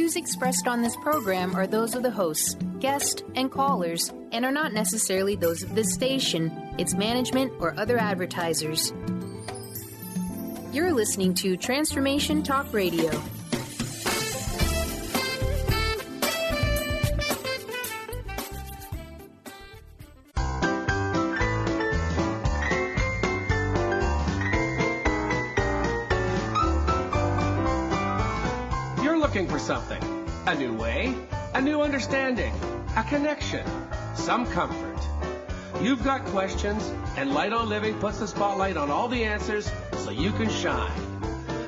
views expressed on this program are those of the hosts, guests, and callers, and are not necessarily those of this station, its management, or other advertisers. You're listening to Transformation Talk Radio. For something, a new way, a new understanding, a connection, some comfort. You've got questions, and Light on Living puts the spotlight on all the answers so you can shine.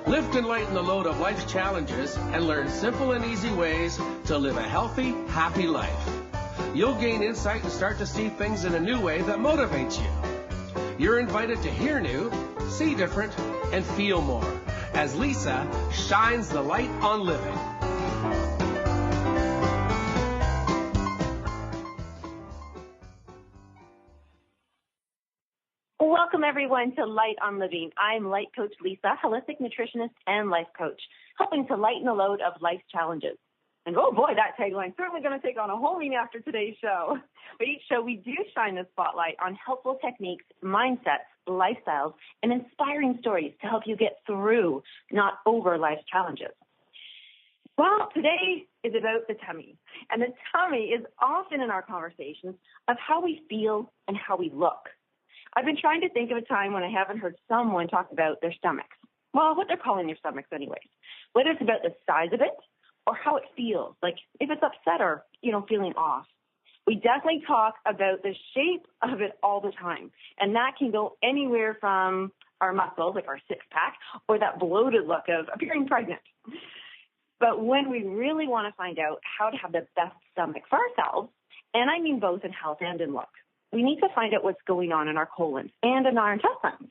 Lift and lighten the load of life's challenges and learn simple and easy ways to live a healthy, happy life. You'll gain insight and start to see things in a new way that motivates you. You're invited to hear new, see different, and feel more as Lisa shines the light on living. Welcome, everyone, to Light on Living. I'm Light Coach Lisa, holistic nutritionist and life coach, helping to lighten the load of life's challenges. And oh boy, that tagline certainly going to take on a whole meaning after today's show. But each show, we do shine the spotlight on helpful techniques, mindsets, lifestyles, and inspiring stories to help you get through, not over, life's challenges. Well, today is about the tummy. And the tummy is often in our conversations of how we feel and how we look. I've been trying to think of a time when I haven't heard someone talk about their stomachs. Well, what they're calling their stomachs anyways. Whether it's about the size of it or how it feels, like if it's upset or, feeling off. We definitely talk about the shape of it all the time. And that can go anywhere from our muscles, like our six-pack, or that bloated look of appearing pregnant. But when we really want to find out how to have the best stomach for ourselves, and I mean both in health and in look, we need to find out what's going on in our colons and in our intestines.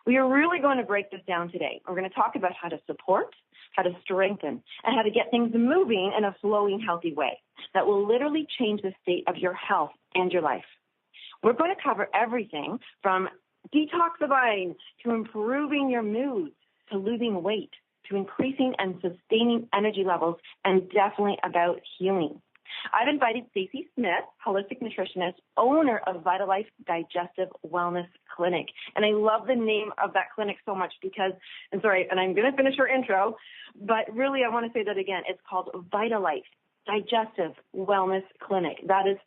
We are really going to break this down today. We're going to talk about how to support, how to strengthen, and how to get things moving in a flowing, healthy way that will literally change the state of your health and your life. We're going to cover everything from detoxifying to improving your mood to losing weight to increasing and sustaining energy levels, and definitely about healing. I've invited Stacey Smith, holistic nutritionist, owner of Vitalife Digestive Wellness Clinic. And I love the name of that clinic so much because, and I'm going to finish her intro, but really I want to say that again. It's called Vitalife Digestive Wellness Clinic. That is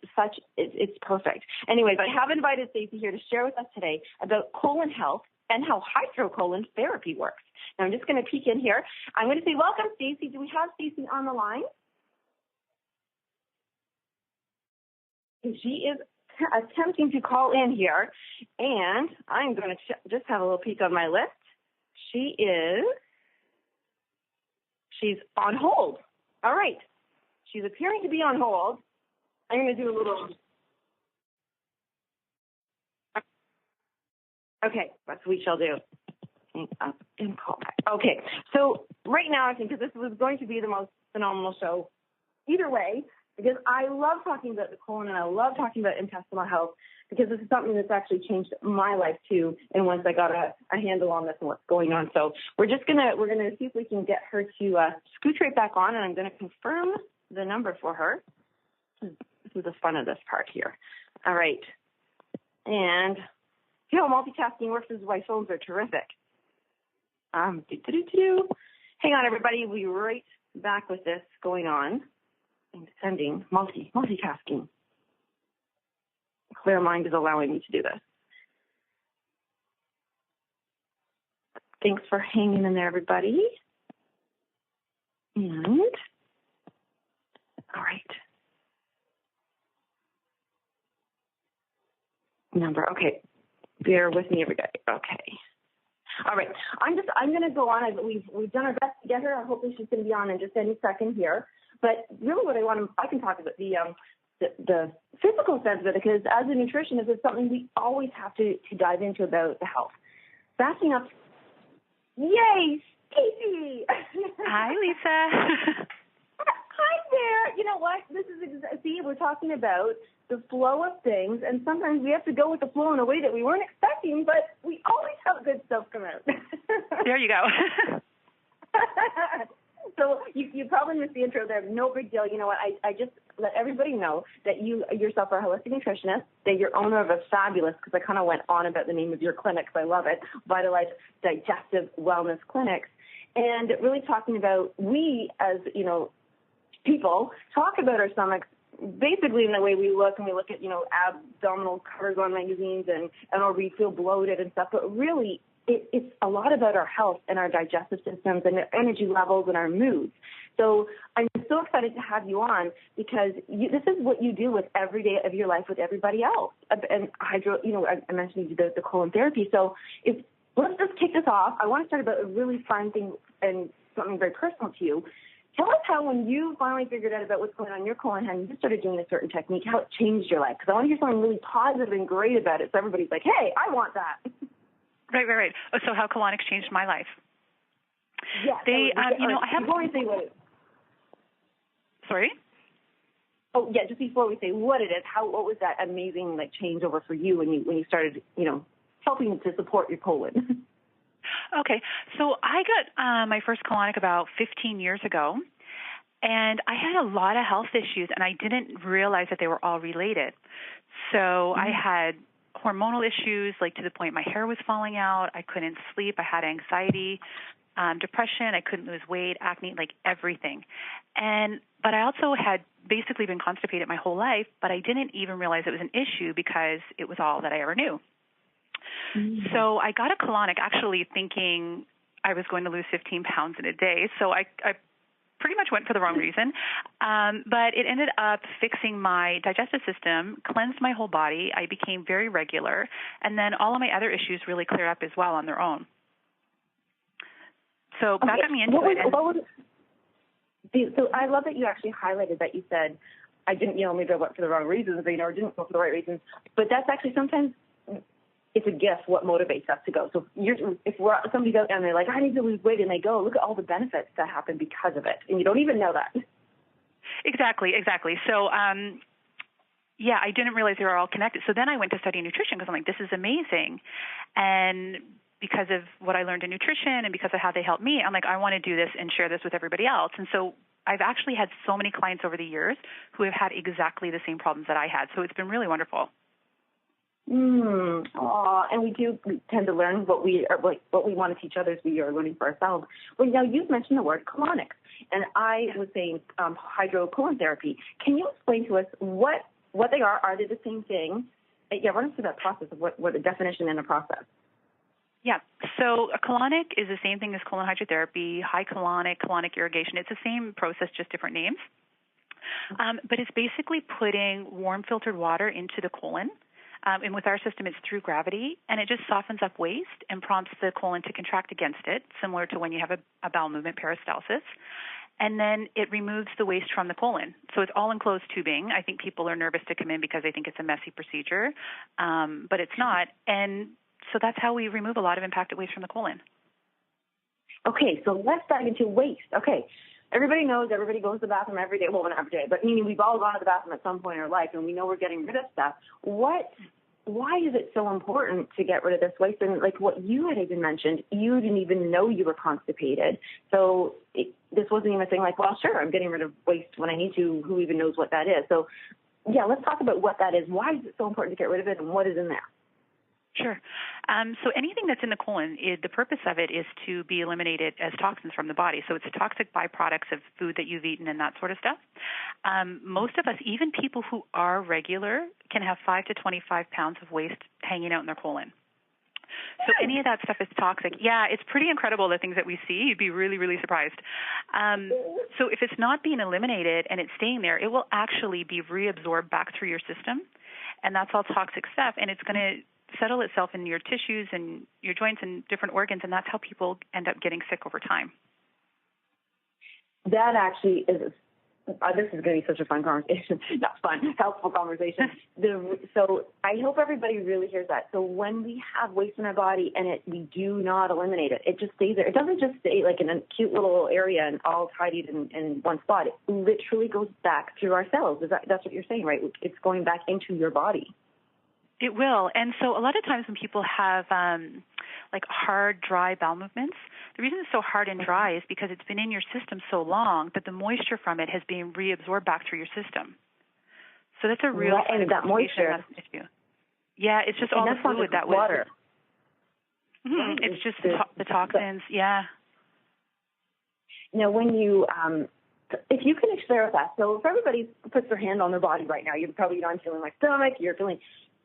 it's perfect. Anyways, I have invited Stacey here to share with us today about colon health and how hydrocolon therapy works. Now I'm just going to peek in here. I'm going to say, welcome, Stacey. Do we have Stacey on the line? She is attempting to call in here, and I'm going to just have a little peek on my list. She's on hold. All right. She's appearing to be on hold. I'm going to do a little. Okay, that's what we shall do. Hang up and call back. Okay, so right now I think that this was going to be the most phenomenal show either way, because I love talking about the colon and I love talking about intestinal health because this is something that's actually changed my life too. And once I got a handle on this and what's going on, so we're gonna see if we can get her to scoot right back on, and I'm gonna confirm the number for her. This is the fun of this part here. All right, and multitasking works is why phones are terrific. Hang on, everybody. We'll be right back with this going on. Sending multitasking. Clear mind is allowing me to do this. Thanks for hanging in there, everybody. And all right. Number. Okay. Bear with me, everybody. Okay. All right. I'm going to go on. We've done our best to get her. Hopefully she's going to be on in just any second here. But really what I can talk about the physical sense of it, because as a nutritionist, it's something we always have to dive into about the health. Fasting up. Yay, Stacey! Hi, Lisa. Hi there. You know what? We're talking about the flow of things, and sometimes we have to go with the flow in a way that we weren't expecting, but we always have good stuff come out. There you go. So you probably missed the intro there. No big deal. You know what? I just let everybody know that you yourself are a holistic nutritionist, that you're owner of a fabulous, because I kind of went on about the name of your clinics. I love it. Vitalife Digestive Wellness Clinics. And really talking about, we as, people talk about our stomachs basically in the way we look, and we look at, abdominal covers on magazines or we feel bloated and stuff. But really, it's a lot about our health and our digestive systems and our energy levels and our moods. So I'm so excited to have you on because this is what you do with every day of your life with everybody else. And I mentioned you do the colon therapy. So let's just kick this off. I want to start about a really fun thing and something very personal to you. Tell us how, when you finally figured out about what's going on in your colon, and you started doing a certain technique, how it changed your life. Because I want to hear something really positive and great about it, so everybody's like, hey, I want that. Right. Oh, so how colonics changed my life? Yeah. I have. Before we say what it is. Sorry? Oh, yeah, just before we say what it is, what was that amazing changeover for you when you started, helping to support your colon? Okay, so I got my first colonic about 15 years ago, and I had a lot of health issues, and I didn't realize that they were all related. So I had hormonal issues, to the point my hair was falling out. I couldn't sleep. I had anxiety, depression. I couldn't lose weight, acne, everything. But I also had basically been constipated my whole life, but I didn't even realize it was an issue because it was all that I ever knew. So I got a colonic actually thinking I was going to lose 15 pounds in a day. So I pretty much went for the wrong reason. But it ended up fixing my digestive system, cleansed my whole body. I became very regular. And then all of my other issues really cleared up as well on their own. So that got me into it. So I love that you actually highlighted that. You said, I didn't, maybe I went for the wrong reasons, or didn't go for the right reasons. But that's actually sometimes it's a gift what motivates us to go. So if somebody's out there and they're like, I need to lose weight, and they go, look at all the benefits that happen because of it. And you don't even know that. Exactly. So, I didn't realize they were all connected. So then I went to study nutrition because I'm like, this is amazing. And because of what I learned in nutrition and because of how they helped me, I'm like, I want to do this and share this with everybody else. And so I've actually had so many clients over the years who have had exactly the same problems that I had. So it's been really wonderful. And we tend to learn what we want to teach others. We are learning for ourselves. Well, now you've mentioned the word colonics, and I was saying hydrocolon therapy. Can you explain to us what they are? Are they the same thing? Run us through that process of what the definition and the process. Yeah, so a colonic is the same thing as colon hydrotherapy, high colonic irrigation. It's the same process, just different names. But it's basically putting warm filtered water into the colon. And with our system, it's through gravity, and it just softens up waste and prompts the colon to contract against it, similar to when you have a bowel movement, peristalsis. And then it removes the waste from the colon. So it's all enclosed tubing. I think people are nervous to come in because they think it's a messy procedure, but it's not. And so that's how we remove a lot of impacted waste from the colon. Okay, so let's dive into waste. Okay. Everybody knows everybody goes to the bathroom every day. Well, not every day, but meaning we've all gone to the bathroom at some point in our life, and we know we're getting rid of stuff. Why is it so important to get rid of this waste? And what you had even mentioned, you didn't even know you were constipated. So this wasn't even a thing well, sure, I'm getting rid of waste when I need to. Who even knows what that is? So, let's talk about what that is. Why is it so important to get rid of it, and what is in there? Sure. So anything that's in the colon, the purpose of it is to be eliminated as toxins from the body. So it's toxic byproducts of food that you've eaten and that sort of stuff. Most of us, even people who are regular, can have 5 to 25 pounds of waste hanging out in their colon. So any of that stuff is toxic. Yeah, it's pretty incredible, the things that we see. You'd be really, really surprised. So if it's not being eliminated and it's staying there, it will actually be reabsorbed back through your system, and that's all toxic stuff, and it's going to settle itself in your tissues and your joints and different organs, and that's how people end up getting sick over time. That actually is, this is going to be such a fun conversation. Not fun, helpful conversation. So I hope everybody really hears that. So when we have waste in our body and we do not eliminate it, it just stays there. It doesn't just stay in a cute little area and all tidied in one spot. It literally goes back through our cells. That's what you're saying, right? It's going back into your body. It will. And so a lot of times when people have like hard, dry bowel movements, the reason it's so hard and dry is because it's been in your system so long that the moisture from it has been reabsorbed back through your system. So that's a real and that moisture. That's an issue. Yeah, it's just all the fluid that was. Water. Mm-hmm. It's just the toxins. Yeah. Now, when you, if you can share with us, so if everybody puts their hand on their body right now, you're probably not feeling my stomach, you're feeling,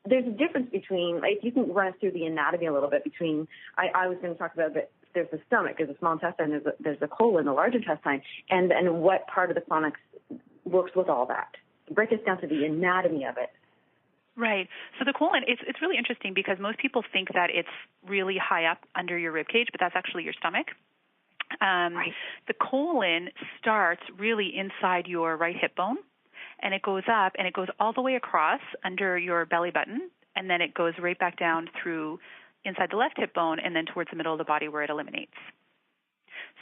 there's a difference between, like, you can run us through the anatomy a little bit between, I was going to talk about that there's the stomach, there's the small intestine, there's the colon, the large intestine, and what part of the colon works with all that. Break us down to the anatomy of it. Right. So the colon, it's really interesting because most people think that it's really high up under your rib cage, but that's actually your stomach. Right. The colon starts really inside your right hip bone, and it goes up, and it goes all the way across under your belly button, and then it goes right back down through inside the left hip bone and then towards the middle of the body where it eliminates.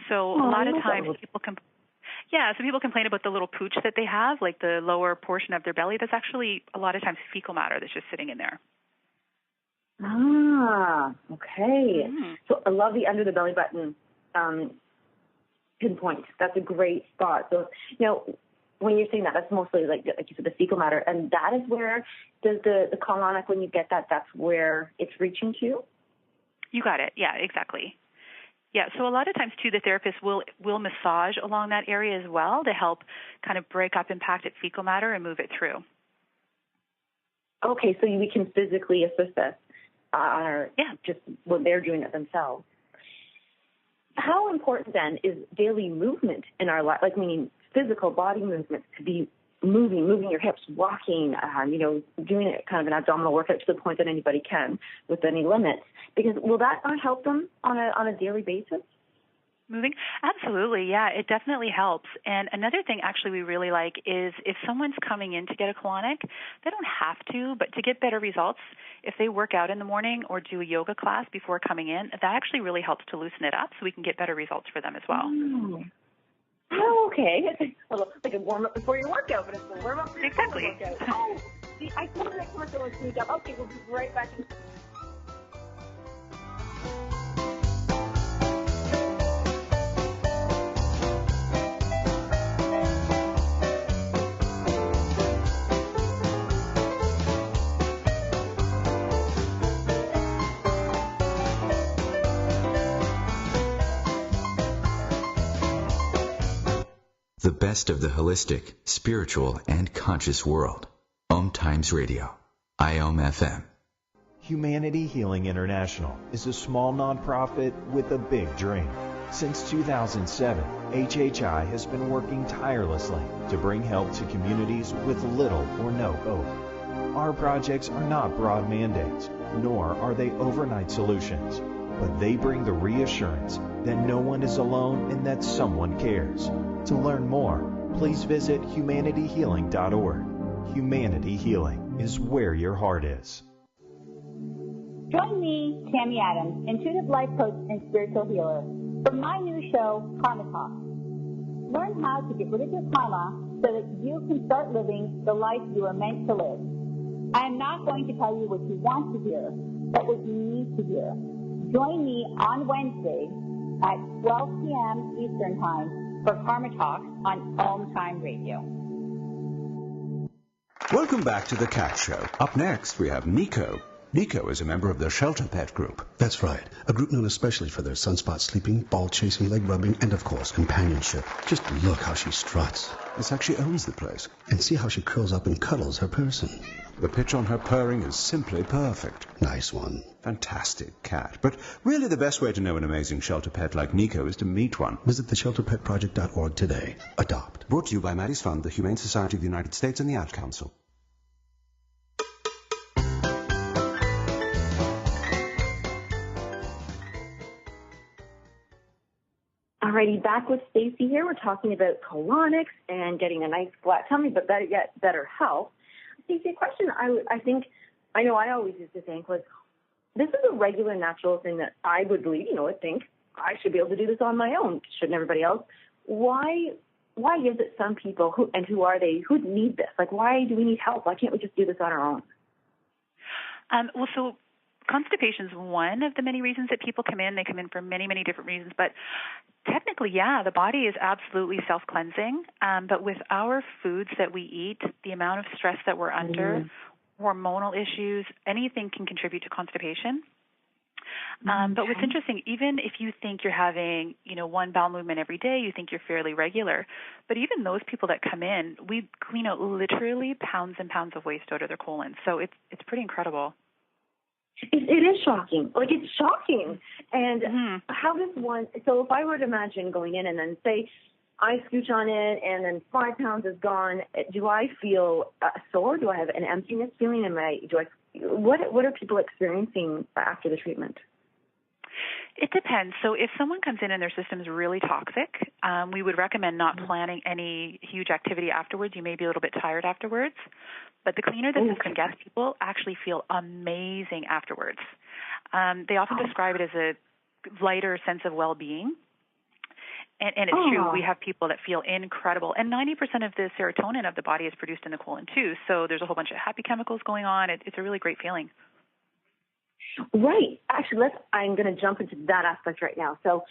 So a lot of times people people complain about the little pooch that they have, like the lower portion of their belly. That's actually a lot of times fecal matter that's just sitting in there. Ah, okay. Mm. So I love the under the belly button pinpoint. That's a great spot. So, when you're saying that, that's mostly like you said, the fecal matter, and that is where does the colonic, when you get that, that's where it's reaching to? You got it. Yeah, exactly. Yeah, so a lot of times, too, the therapist will massage along that area as well to help kind of break up impacted fecal matter and move it through. Okay, so we can physically assist this, just when they're doing it themselves. How important, then, is daily movement in our life, like meaning physical body movement, to be moving your hips, walking, doing it kind of an abdominal workout to the point that anybody can with any limits? Because will that not help them on a daily basis? Moving? Absolutely, yeah, it definitely helps. And another thing actually we really like is if someone's coming in to get a colonic, they don't have to, but to get better results, if they work out in the morning or do a yoga class before coming in, that actually really helps to loosen it up so we can get better results for them as well. Oh, okay. It's like a warm-up before your workout, but it's a warm-up before your workout. Oh, see, I told you that commercial was sneak up. Okay, we'll be right back. The best of the holistic, spiritual, and conscious world. Om Times Radio. IOM FM. Humanity Healing International is a small nonprofit with a big dream. Since 2007, HHI has been working tirelessly to bring help to communities with little or no hope. Our projects are not broad mandates, nor are they overnight solutions, but they bring the reassurance that no one is alone and that someone cares. To learn more, please visit humanityhealing.org. Humanity Healing is where your heart is. Join me, Tammy Adams, intuitive life coach and spiritual healer, for my new show, Karma Talk. Learn how to get rid of your karma so that you can start living the life you are meant to live. I am not going to tell you what you want to hear, but what you need to hear. Join me on Wednesday at 12 p.m. Eastern Time for Karma Talks on Om Time Radio. Welcome back to The Cat Show. Up next, we have Nico. Nico is a member of the Shelter Pet Group. That's right. A group known especially for their sunspot sleeping, ball chasing, leg rubbing, and of course, companionship. Just look how she struts. It's like she owns the place. And see how she curls up and cuddles her person. The pitch on her purring is simply perfect. Nice one. Fantastic cat. But really the best way to know an amazing shelter pet like Nico is to meet one. Visit theshelterpetproject.org today. Adopt. Brought to you by Maddie's Fund, the Humane Society of the United States, and the Ad Council. Alrighty, back with Stacey here. We're talking about colonics and getting a nice flat tummy, but better health. Stacey, a question I always used to think was, this is a regular natural thing that I would believe, would think I should be able to do this on my own. Shouldn't everybody else? Why is it some people, who are they, who need this? Like, why do we need help? Why can't we just do this on our own? So constipation is one of the many reasons that people come in. They come in for many, many different reasons. But technically, yeah, the body is absolutely self-cleansing. But with our foods that we eat, the amount of stress that we're under, hormonal issues, anything can contribute to constipation. But what's interesting, even if you think you're having, one bowel movement every day, you think you're fairly regular, but even those people that come in, we clean out literally pounds and pounds of waste out of their colon. So it's pretty incredible. It is shocking. Like, it's shocking. And how does one, so if I were to imagine going in and then say, I scooch on it and then 5 pounds is gone, do I feel sore? Do I have an emptiness feeling? What are people experiencing after the treatment? It depends. So if someone comes in and their system is really toxic, we would recommend not planning any huge activity afterwards. You may be a little bit tired afterwards. But the cleaner the system gets, people actually feel amazing afterwards. They often describe it as a lighter sense of well-being. And it's true. We have people that feel incredible. And 90% of the serotonin of the body is produced in the colon, too. So there's a whole bunch of happy chemicals going on. It's a really great feeling. Right. Actually, I'm going to jump into that aspect right now. So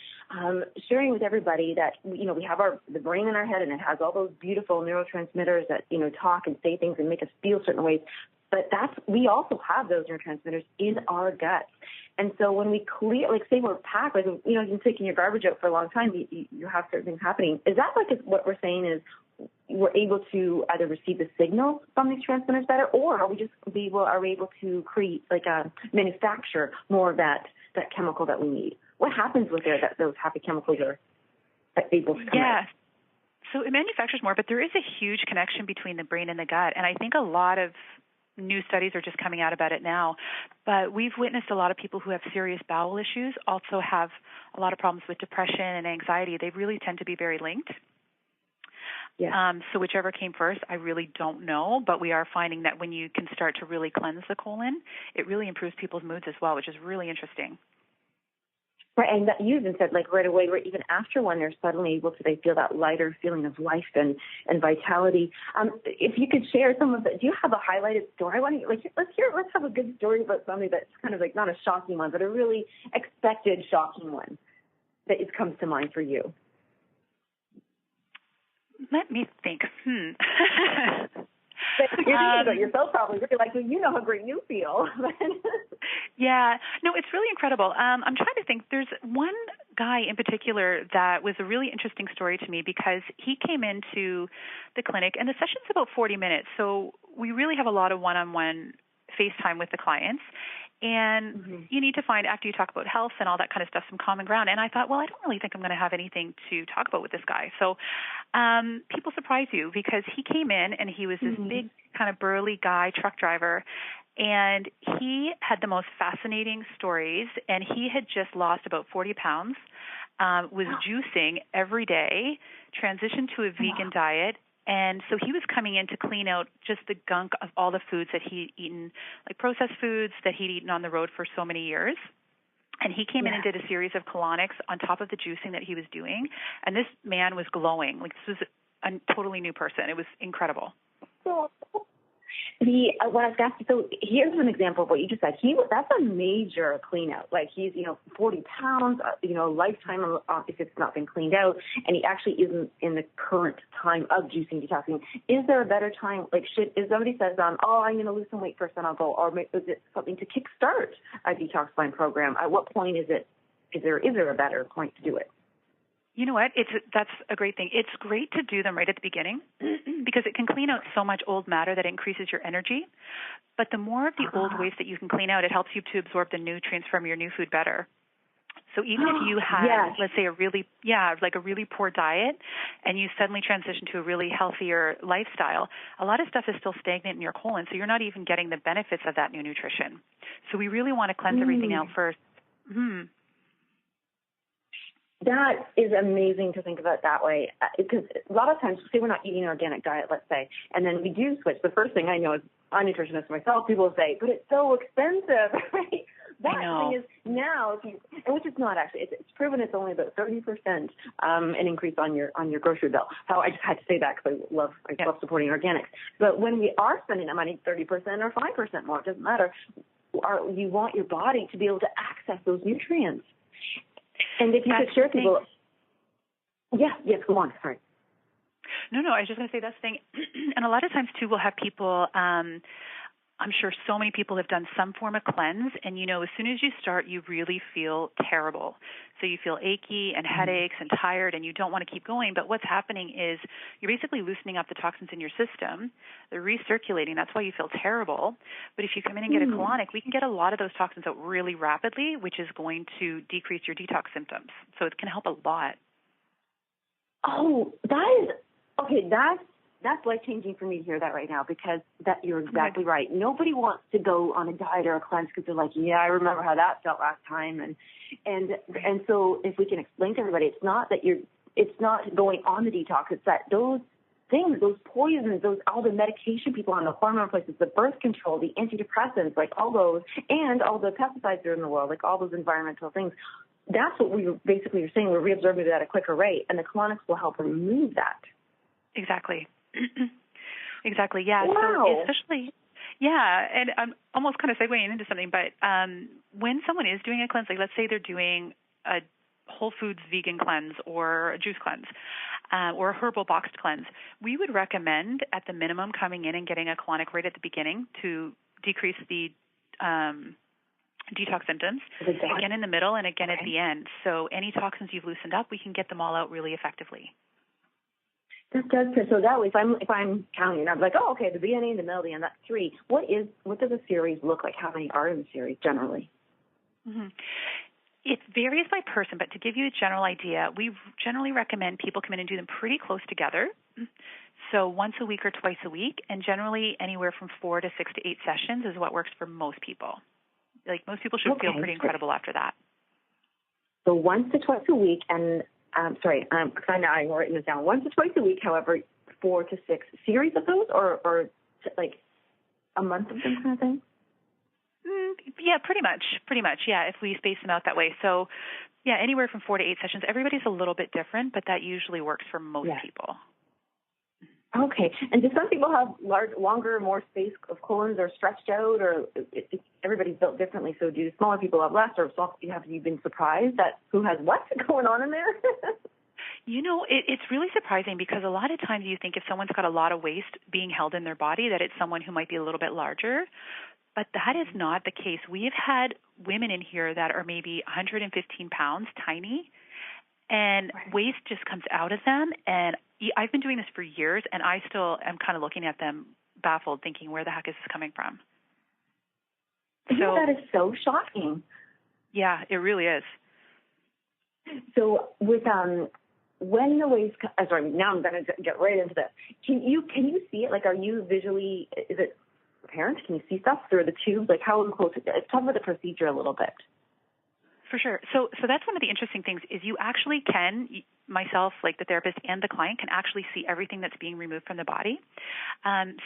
sharing with everybody that, we have the brain in our head, and it has all those beautiful neurotransmitters that, talk and say things and make us feel certain ways. But we also have those neurotransmitters in our guts. And so when we clear, like say we're packed, like, you've been taking your garbage out for a long time, you have certain things happening. Is that like what we're saying is we're able to either receive the signal from these transmitters better, or are we able to create, manufacture more of that chemical that we need? What happens with that those happy chemicals are able to come out? So it manufactures more, but there is a huge connection between the brain and the gut. And I think a lot of new studies are just coming out about it now. But we've witnessed a lot of people who have serious bowel issues also have a lot of problems with depression and anxiety. They really tend to be very linked. Yeah. So whichever came first, I really don't know. But we are finding that when you can start to really cleanse the colon, it really improves people's moods as well, which is really interesting. Right, and that you even said, right away, or even after one, they're suddenly able to, they feel that lighter feeling of life and vitality. If you could share some of it, do you have a highlighted story? Let's have a good story about something that's kind of not a shocking one, but a really expected shocking one that comes to mind for you. Let me think. You're thinking about yourself probably. You know how great you feel. Yeah. No, it's really incredible. I'm trying to think. There's one guy in particular that was a really interesting story to me because he came into the clinic, and the session's about 40 minutes. So we really have a lot of one-on-one FaceTime with the clients. And you need to find, after you talk about health and all that kind of stuff, some common ground. And I thought, well, I don't really think I'm going to have anything to talk about with this guy. So people surprise you because he came in and he was this big kind of burly guy, truck driver, and he had the most fascinating stories. And he had just lost about 40 pounds, was juicing every day, transitioned to a vegan diet. And so he was coming in to clean out just the gunk of all the foods that he'd eaten, like processed foods that he'd eaten on the road for so many years. And he came in and did a series of colonics on top of the juicing that he was doing. And this man was glowing. This was a totally new person. It was incredible. What I was asking, so here's an example of what you just said. That's a major clean out. He's, 40 pounds, lifetime if it's not been cleaned out, and he actually isn't in the current time of juicing, detoxing. Is there a better time? If somebody says, I'm going to lose some weight first, then I'll go, or is it something to kickstart a detoxifying program? At what point is there a better point to do it? You know what? That's a great thing. It's great to do them right at the beginning because it can clean out so much old matter that increases your energy. But the more of the old waste that you can clean out, it helps you to absorb the nutrients from your new food better. So even if you had, let's say, a really poor diet and you suddenly transition to a really healthier lifestyle, a lot of stuff is still stagnant in your colon, so you're not even getting the benefits of that new nutrition. So we really want to cleanse everything out first. That is amazing to think about that way, because a lot of times, say we're not eating an organic diet, let's say, and then we do switch. The first thing I know is, I'm a nutritionist myself, people will say, but it's so expensive, right? That thing is now, which is not actually, it's proven it's only about 30% an increase on your grocery bill. So I just had to say that because I love supporting organics. But when we are spending that money, 30% or 5% more, it doesn't matter. you want your body to be able to access those nutrients. And if you could share people, yes, go on. Sorry. No, I was just going to say that's the thing. And a lot of times, too, we'll have people, I'm sure so many people have done some form of cleanse, and, as soon as you start, you really feel terrible. So you feel achy and headaches and tired, and you don't want to keep going. But what's happening is you're basically loosening up the toxins in your system. They're recirculating. That's why you feel terrible. But if you come in and get a colonic, we can get a lot of those toxins out really rapidly, which is going to decrease your detox symptoms. So it can help a lot. Oh, that's life-changing for me to hear that right now, because that you're exactly right. Nobody wants to go on a diet or a cleanse because they're like, I remember how that felt last time. And so if we can explain to everybody, it's not going on the detox, it's that those things, those poisons, all the medication people on, the hormone replacements, the birth control, the antidepressants, like all those, and all the pesticides that are in the world, like all those environmental things, that's what we basically are saying. We're reabsorbing it at a quicker rate, and the colonics will help remove that. Exactly. Exactly. Yeah. Wow. So especially, and I'm almost kind of segueing into something, but when someone is doing a cleanse, like let's say they're doing a whole foods vegan cleanse or a juice cleanse or a herbal boxed cleanse, we would recommend at the minimum coming in and getting a colonic right at the beginning to decrease the detox symptoms, again in the middle and again at the end. So any toxins you've loosened up, we can get them all out really effectively. That does. So that way, if I'm counting, I'm like, the beginning, the middle, the end, that's 3. What does a series look like? How many are in the series generally? Mm-hmm. It varies by person, but to give you a general idea, we generally recommend people come in and do them pretty close together. So once a week or twice a week, and generally anywhere from 4 to 6 to 8 sessions is what works for most people. Like most people should feel pretty incredible after that. So once to twice a week, and I'm writing this down. Once or twice a week, however, 4 to 6 series of those, or like a month of them kind of thing? Yeah, pretty much. Yeah, if we space them out that way. So, anywhere from 4 to 8 sessions. Everybody's a little bit different, but that usually works for most people. Okay. And do some people have longer, more space of colons, or stretched out, or everybody's built differently? So do smaller people have less, or have you been surprised at who has what going on in there? It's really surprising, because a lot of times you think if someone's got a lot of waste being held in their body that it's someone who might be a little bit larger. But that is not the case. We have had women in here that are maybe 115 pounds, tiny, and waste just comes out of them. And I've been doing this for years, and I still am kind of looking at them baffled, thinking, where the heck is this coming from? That is so shocking. Yeah, it really is. So with when the waste, now I'm going to get right into this. Can you see it? Like, are you visually, is it apparent? Can you see stuff through the tubes? Like, how close is it? Talk about the procedure a little bit. For sure. So that's one of the interesting things is you actually can, myself, like the therapist and the client, can actually see everything that's being removed from the body.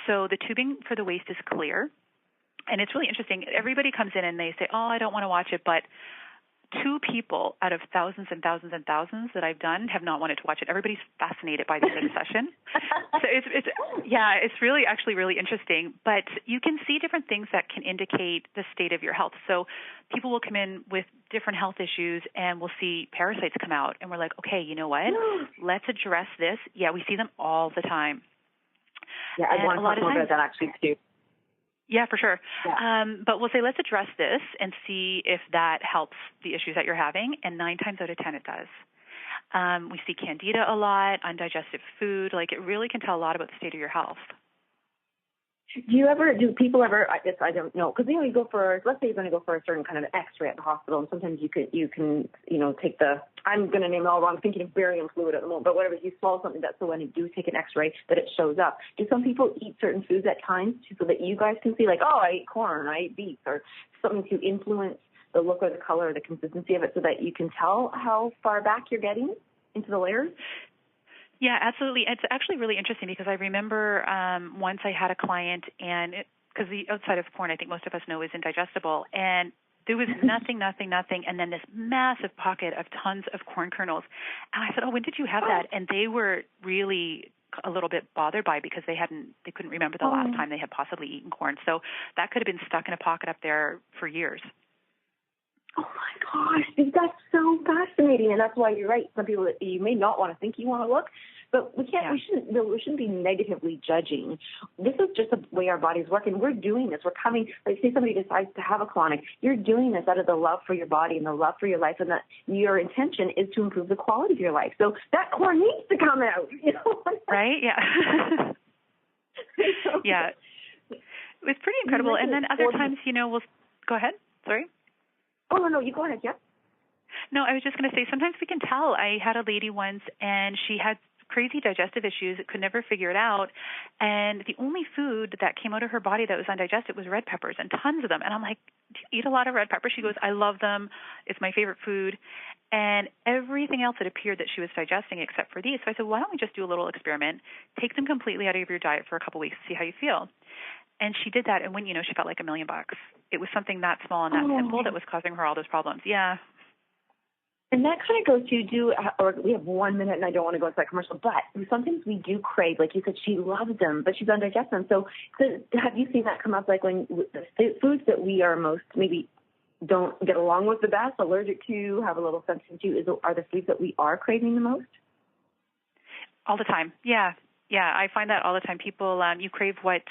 So the tubing for the waste is clear. And it's really interesting. Everybody comes in and they say, I don't want to watch it, but 2 people out of thousands and thousands and thousands that I've done have not wanted to watch it. Everybody's fascinated by the end of the session. So it's really actually really interesting. But you can see different things that can indicate the state of your health. So people will come in with different health issues, and we'll see parasites come out, and we're like, okay, you know what? Let's address this. Yeah, we see them all the time. Yeah, I want to talk more about that actually too. Yeah, for sure. Yeah. But we'll say, let's address this and see if that helps the issues that you're having. And 9 times out of 10, it does. We see candida a lot, undigested food. Like, it really can tell a lot about the state of your health. Do people ever, I don't know, because you go for, let's say you're going to go for a certain kind of x-ray at the hospital, and sometimes you can take I'm going to name it all wrong, I'm thinking of barium fluid at the moment, but whatever, you swallow something that, so when you do take an x-ray, that it shows up. Do some people eat certain foods at times so that you guys can see, like, I ate corn, I ate beets, or something to influence the look or the color or the consistency of it so that you can tell how far back you're getting into the layers? Yeah, absolutely. It's actually really interesting because I remember once I had a client, and because the outside of corn, I think most of us know, is indigestible, and there was nothing, and then this massive pocket of tons of corn kernels. And I said, when did you have that? And they were really a little bit bothered by because they couldn't remember the last time they had possibly eaten corn. So that could have been stuck in a pocket up there for years. Oh my gosh, that's so fascinating, and that's why you're right. Some people, you may not want to think you want to look, but we shouldn't be negatively judging. This is just the way our bodies work, and we're doing this. We're coming, like say somebody decides to have a colonic, you're doing this out of the love for your body and the love for your life, and that your intention is to improve the quality of your life. So that corn needs to come out, Right? Yeah. Yeah. It's pretty incredible. And then other times, we'll go ahead. Sorry. Oh, no, you go ahead, yeah. No, I was just going to say, sometimes we can tell. I had a lady once, and she had crazy digestive issues, could never figure it out, and the only food that came out of her body that was undigested was red peppers, and tons of them. And I'm like, do you eat a lot of red peppers? She goes, I love them. It's my favorite food. And everything else had appeared that she was digesting except for these. So I said, why don't we just do a little experiment, take them completely out of your diet for a couple weeks, see how you feel. And she did that, and when, she felt like $1 million. It was something that small and that simple that was causing her all those problems. Yeah. And that kind of goes to or we have 1 minute, and I don't want to go into that commercial, but sometimes we do crave, like you said, she loves them, but she's undigested them. So have you seen that come up, like when the foods that we are most maybe don't get along with the best, allergic to, have a little sensitivity to, are the foods that we are craving the most? All the time. Yeah. Yeah, I find that all the time. People, you crave what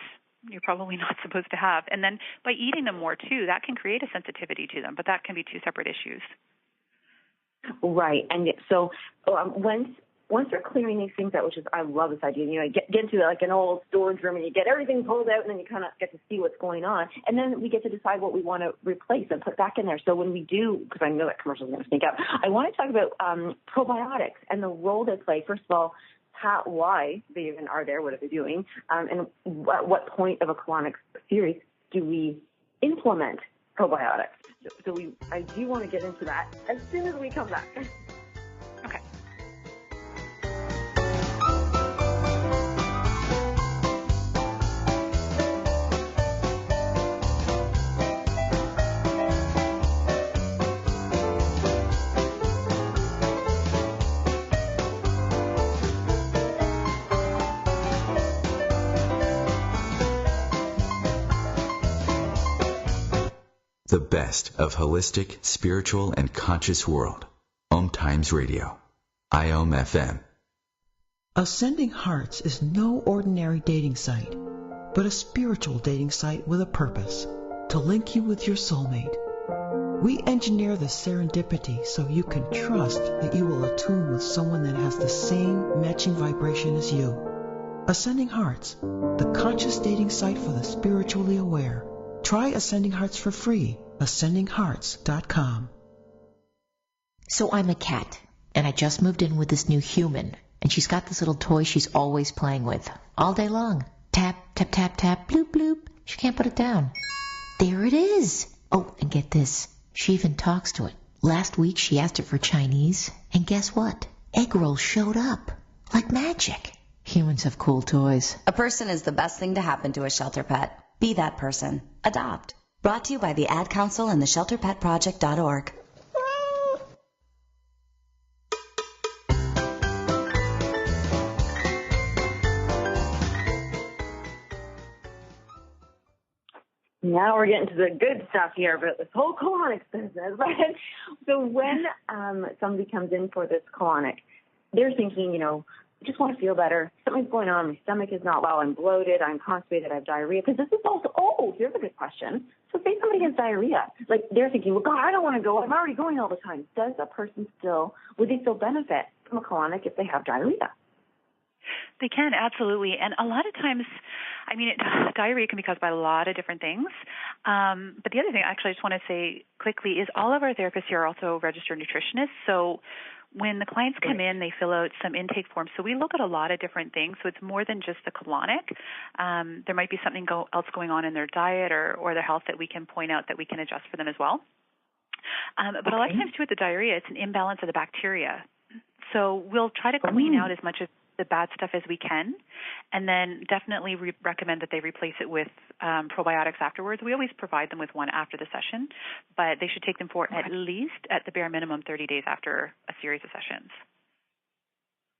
you're probably not supposed to have. And then by eating them more, too, that can create a sensitivity to them, but that can be two separate issues. Right. And so once they're clearing these things out, which is, I love this idea, get into like an old storage room and you get everything pulled out and then you kind of get to see what's going on. And then we get to decide what we want to replace and put back in there. So when we do, because I know that commercial is going to sneak up, I want to talk about probiotics and the role they play. First of all, why they even are there, what are they doing, and at what point of a colonic series do we implement probiotics? So I do want to get into that as soon as we come back. Okay. The best of holistic, spiritual, and conscious world. Times Radio. IOM FM. Ascending Hearts is no ordinary dating site, but a spiritual dating site with a purpose, to link you with your soulmate. We engineer the serendipity so you can trust that you will attune with someone that has the same matching vibration as you. Ascending Hearts, the conscious dating site for the spiritually aware. Try Ascending Hearts for free. AscendingHearts.com. So I'm a cat, and I just moved in with this new human, and she's got this little toy she's always playing with, all day long. Tap, tap, tap, tap, bloop, bloop. She can't put it down. There it is. Oh, and get this. She even talks to it. Last week she asked it for Chinese, and guess what? Egg rolls showed up. Like magic. Humans have cool toys. A person is the best thing to happen to a shelter pet. Be that person. Adopt. Brought to you by the Ad Council and the ShelterPetProject.org. Now we're getting to the good stuff here about this whole colonic business. So when somebody comes in for this colonic, they're thinking, I just want to feel better. Something's going on. My stomach is not well. I'm bloated. I'm constipated. I have diarrhea. Because this is also, here's a good question. So say somebody has diarrhea. Like they're thinking, well, God, I don't want to go. I'm already going all the time. Does a person would they still benefit from a colonic if they have diarrhea? They can, absolutely. And a lot of times, diarrhea can be caused by a lot of different things. But the other thing, actually, I just want to say quickly is all of our therapists here are also registered nutritionists. So when the clients come in, they fill out some intake forms. So we look at a lot of different things. So it's more than just the colonic. There might be something else going on in their diet or their health that we can point out that we can adjust for them as well. But a lot of times, too, with the diarrhea, it's an imbalance of the bacteria. So we'll try to clean out as much of the bad stuff as we can, and then definitely recommend that they replace it with probiotics afterwards. We always provide them with one after the session, but they should take them for at least, at the bare minimum, 30 days after a series of sessions.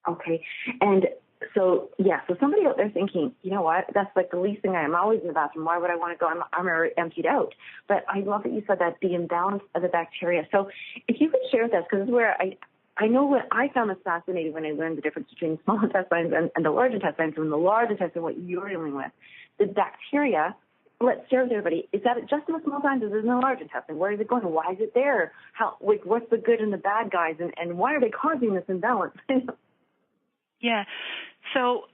Okay. And So somebody out there thinking, you know what, that's like the least thing I'm always in the bathroom. Why would I want to go? I'm already emptied out. But I love that you said that, the imbalance of the bacteria. So if you could share with us, because this is where I know what I found this fascinating when I learned the difference between the small intestines and the large intestines, and the large intestine, what you're dealing with. The bacteria, let's share with everybody, is that just in the small intestine? Is it in the large intestine? Where is it going? Why is it there? What's the good and the bad guys? And why are they causing this imbalance? Yeah. So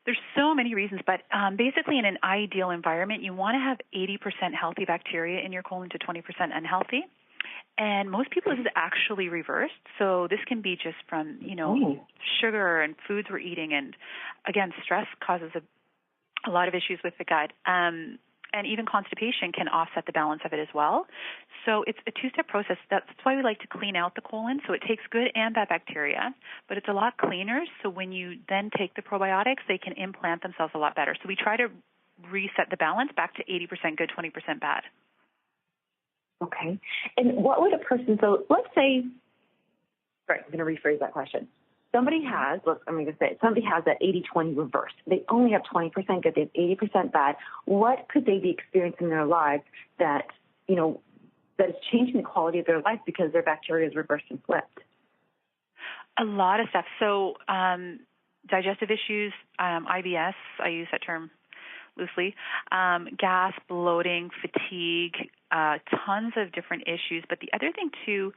there's so many reasons, but basically in an ideal environment, you want to have 80% healthy bacteria in your colon to 20% unhealthy. And most people, this is actually reversed. So this can be just from, sugar and foods we're eating. And again, stress causes a lot of issues with the gut. And even constipation can offset the balance of it as well. So it's a two-step process. That's why we like to clean out the colon. So it takes good and bad bacteria, but it's a lot cleaner. So when you then take the probiotics, they can implant themselves a lot better. So we try to reset the balance back to 80% good, 20% bad. Okay. And what would a person, so let's say, right, I'm going to rephrase that question. Somebody has that 80-20 reversed. They only have 20% good, they have 80% bad. What could they be experiencing in their lives that is changing the quality of their life because their bacteria is reversed and flipped? A lot of stuff. So digestive issues, IBS, I use that term loosely, gas, bloating, fatigue, tons of different issues. But the other thing, too,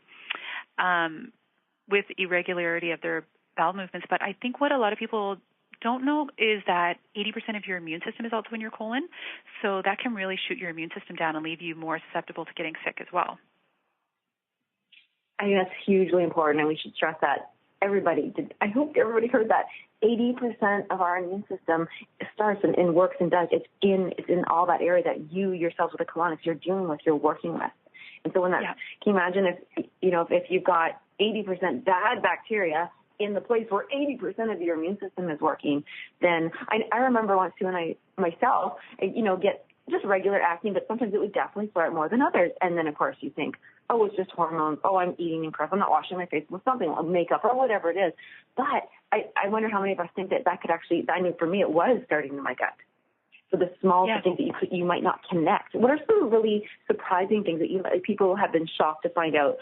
with irregularity of their bowel movements, but I think what a lot of people don't know is that 80% of your immune system is also in your colon, so that can really shoot your immune system down and leave you more susceptible to getting sick as well. I think that's hugely important, and we should stress that. I hope everybody heard that. 80% of our immune system starts and works and does. It's in all that area that you yourself with the colonics you're dealing with, you're working with. And so when that, can you imagine if you've got 80% bad bacteria in the place where 80% of your immune system is working, then I remember once too, when I myself, get just regular acne, but sometimes it would definitely flare more than others. And then of course you think, oh, it's just hormones. Oh, I'm eating incorrect. I'm not washing my face with something, like makeup or whatever it is. But I wonder how many of us think that could actually, I know for me it was starting in my gut. So the small things that you might not connect. What are some really surprising things that people have been shocked to find out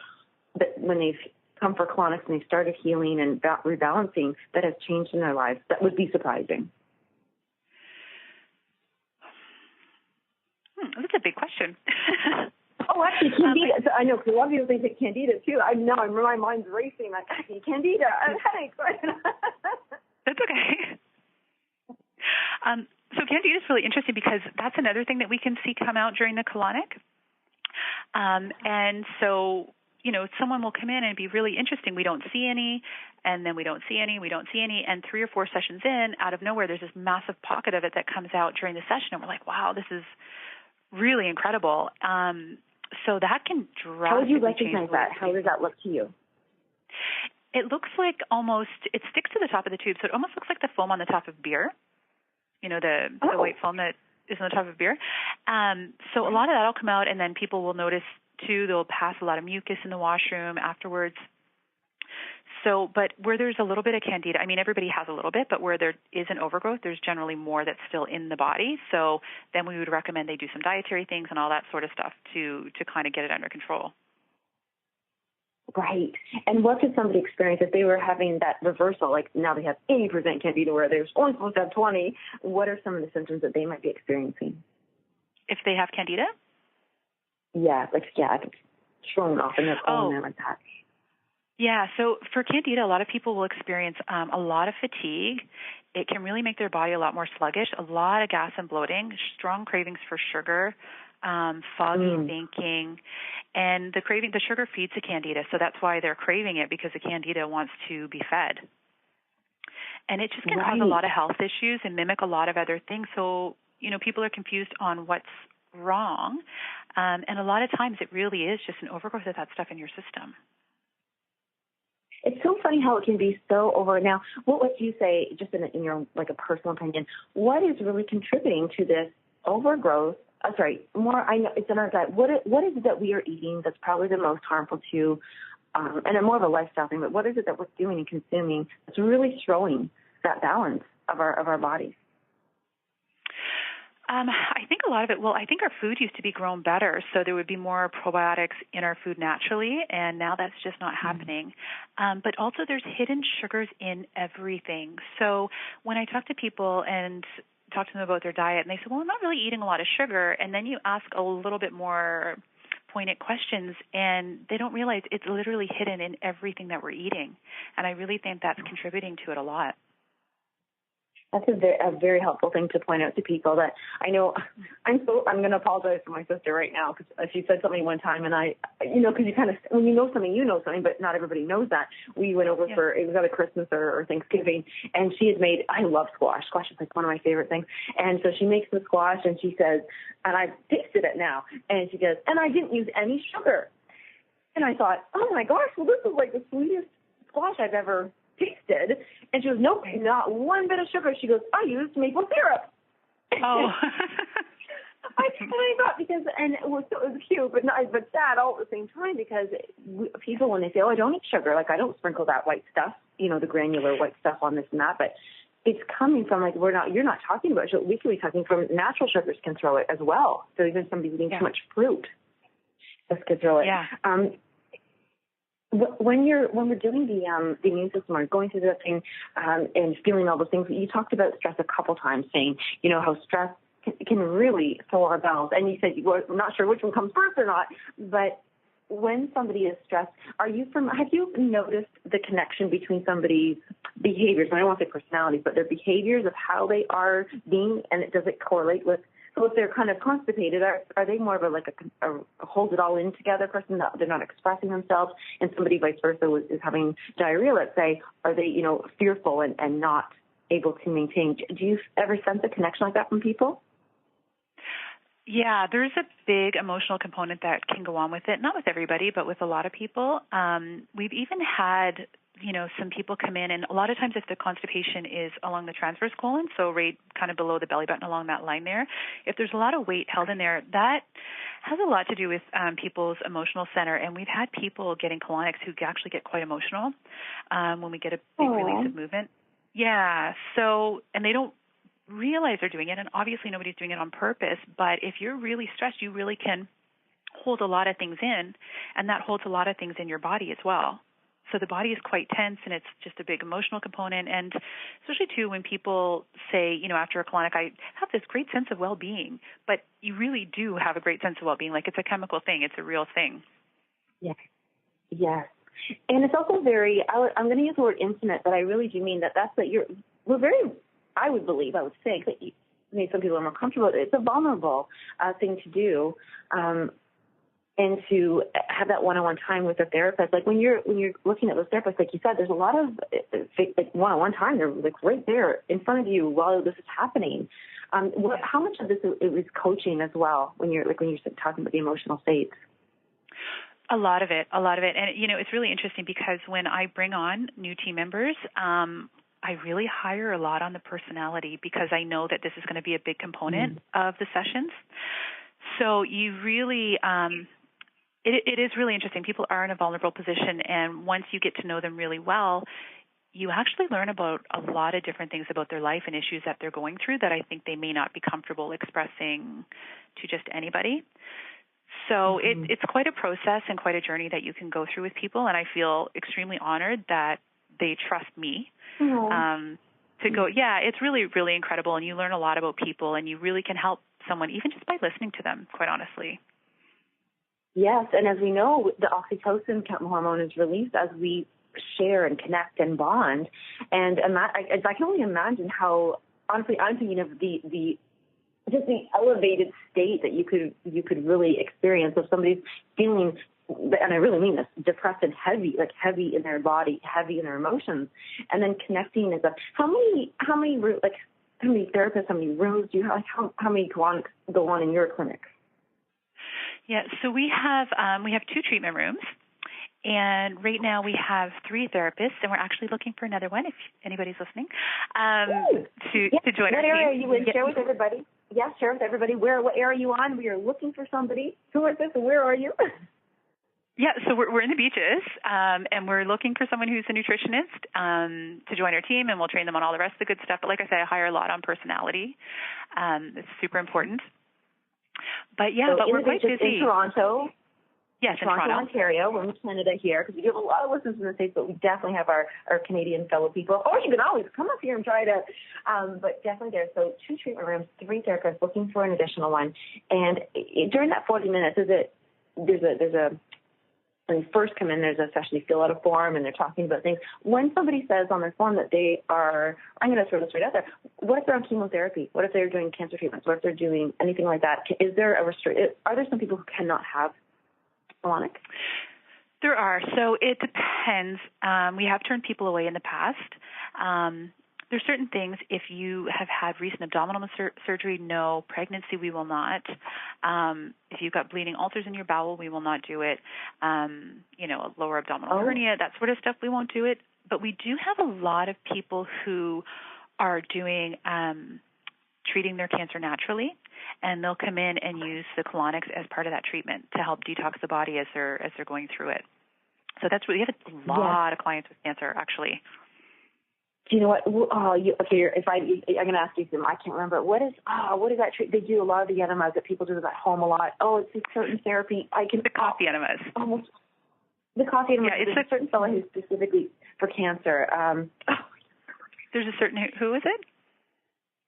that when they've come for colonics and they've started healing and rebalancing that has changed in their lives? That would be surprising. That's a big question. Oh, actually, Candida. I know, because a lot of people think Candida, too. My mind's racing. Like, Candida, I have headaches. That's okay. So Candida is really interesting because that's another thing that we can see come out during the colonic. And so, someone will come in and be really interesting. We don't see any, and then we don't see any, and 3 or 4 sessions in, out of nowhere, there's this massive pocket of it that comes out during the session, and we're like, wow, this is really incredible. So that can drastically How would you recognize that? How does that look to you? It looks like it sticks to the top of the tube, so it almost looks like the foam on the top of beer. The white foam that is on the top of beer. So a lot of that will come out, and then people will notice, too, they'll pass a lot of mucus in the washroom afterwards. So, but where there's a little bit of Candida, everybody has a little bit, but where there is an overgrowth, there's generally more that's still in the body. So then we would recommend they do some dietary things and all that sort of stuff to kind of get it under control. Right. And what could somebody experience if they were having that reversal, like now they have 80% Candida where they're only supposed to have 20? What are some of the symptoms that they might be experiencing? If they have Candida? Yeah, thrown off in their colon there like that. Yeah, so for Candida, a lot of people will experience a lot of fatigue. It can really make their body a lot more sluggish, a lot of gas and bloating, strong cravings for sugar, foggy thinking, and the sugar feeds the Candida, so that's why they're craving it, because the Candida wants to be fed. And it just can cause a lot of health issues and mimic a lot of other things, so, people are confused on what's wrong, and a lot of times it really is just an overgrowth of that stuff in your system. It's so funny how it can be so over. Now, what would you say, just in your a personal opinion, what is really contributing to this overgrowth? I know it's in our diet. What is it that we are eating that's probably the most harmful to, and more of a lifestyle thing, but what is it that we're doing and consuming that's really throwing that balance of our bodies? I think a lot of it, I think our food used to be grown better, so there would be more probiotics in our food naturally, and now that's just not happening. But also there's hidden sugars in everything. So when I talk to people and talk to them about their diet, and they say, well, I'm not really eating a lot of sugar, and then you ask a little bit more pointed questions, and they don't realize it's literally hidden in everything that we're eating. And I really think that's contributing to it a lot. That's a very helpful thing to point out to people. That I know, I'm going to apologize to my sister right now because she said something one time, and because you kind of, when you know something, but not everybody knows that. We went over it was either Christmas or Thanksgiving, and she had made, I love squash. Squash is like one of my favorite things. And so she makes the squash, and she says, and I've tasted it now, and she goes, and I didn't use any sugar. And I thought, oh my gosh, well, this is like the sweetest squash I've ever tasted. And she goes, nope, not one bit of sugar. She goes, I used maple syrup. Oh. I thought because, and it was cute, but sad all at the same time, because people, when they say, oh, I don't eat sugar, like I don't sprinkle that white stuff, the granular white stuff on this and that, but it's coming from like, you're not talking about sugar. We could be talking from natural sugars can throw it as well. So even somebody eating too much fruit, this could throw it. Yeah. When we're doing the immune system or going through that thing and feeling all those things, you talked about stress a couple times, saying, how stress can really throw our bells. And you said you were not sure which one comes first or not, but when somebody is stressed, have you noticed the connection between somebody's behaviors? I don't want to say personalities, but their behaviors of how they are being, and does it correlate with? So if they're kind of constipated, are they more of a hold it all in together person that they're not expressing themselves, and somebody vice versa is having diarrhea, let's say, are they, fearful and not able to maintain? Do you ever sense a connection like that from people? Yeah, there's a big emotional component that can go on with it, not with everybody, but with a lot of people. We've even had some people come in, and a lot of times if the constipation is along the transverse colon, so right kind of below the belly button along that line there, if there's a lot of weight held in there, that has a lot to do with people's emotional center. And we've had people getting colonics who actually get quite emotional when we get a big release of movement. Yeah, so, and they don't realize they're doing it, and obviously nobody's doing it on purpose, but if you're really stressed, you really can hold a lot of things in, and that holds a lot of things in your body as well. So the body is quite tense, and it's just a big emotional component. And especially, too, when people say, after a colonic, I have this great sense of well-being, but you really do have a great sense of well-being. Like, it's a chemical thing. It's a real thing. Yes. Yes. And it's also very, I'm going to use the word intimate, but I really do mean we're very, I would say that maybe some people are more comfortable with it. It's a vulnerable thing to do. And to have that one-on-one time with a therapist, like when you're looking at those therapists, like you said, there's a lot of like one-on-one time. They're like right there in front of you while this is happening. How much of this is coaching as well when you're talking about the emotional states? A lot of it, and it's really interesting because when I bring on new team members, I really hire a lot on the personality because I know that this is going to be a big component of the sessions. So you really. It is really interesting. People are in a vulnerable position, and once you get to know them really well, you actually learn about a lot of different things about their life and issues that they're going through that I think they may not be comfortable expressing to just anybody. So it's quite a process and quite a journey that you can go through with people, and I feel extremely honored that they trust me to go. Yeah, it's really, really incredible, and you learn a lot about people, and you really can help someone even just by listening to them, quite honestly. Yes, and as we know, the oxytocin hormone is released as we share and connect and bond. And I can only imagine how, honestly, I'm thinking of the elevated state that you could really experience if somebody's feeling, and I really mean this, depressed and heavy in their body, heavy in their emotions, and then connecting is how many therapists, how many rooms do you have? How many go on in your clinic? Yeah, so we have 2 treatment rooms, and right now we have 3 therapists, and we're actually looking for another one if anybody's listening to join our team. What area are you in? Share with everybody. Yes, share with everybody. What area are you on? We are looking for somebody. Who is this, and where are you? Yeah, so we're in the beaches, and we're looking for someone who's a nutritionist to join our team, and we'll train them on all the rest of the good stuff. But like I say, I hire a lot on personality. It's super important. But yeah, but we're quite busy. In Toronto. Yes, in Toronto, Ontario. We're in Canada here because we do have a lot of listeners in the States, but we definitely have our Canadian fellow people. Or you can always come up here and try it out. But definitely there. So 2 treatment rooms, 3 therapists, looking for an additional one. And during that 40 minutes, when you first come in, there's a session, you fill out a form, and they're talking about things. When somebody says on their form that they are, I'm going to throw this right out there, what if they're on chemotherapy? What if they're doing cancer treatments? What if they're doing anything like that? Is there are there some people who cannot have colonic? There are. So it depends. We have turned people away in the past. There's certain things, if you have had recent abdominal surgery, no. Pregnancy, we will not. If you've got bleeding ulcers in your bowel, we will not do it. A lower abdominal hernia, that sort of stuff, we won't do it. But we do have a lot of people who are doing treating their cancer naturally, and they'll come in and use the colonics as part of that treatment to help detox the body as they're going through it. So that's we have a lot of clients with cancer, actually. Do you know what? I'm going to ask you some. I can't remember. What is that treat? They do a lot of the enemas that people do at home a lot. Oh, it's a certain therapy. The coffee enemas. Almost. The coffee enemas. Yeah, There's a certain fellow who's specifically for cancer. There's a certain, who is it?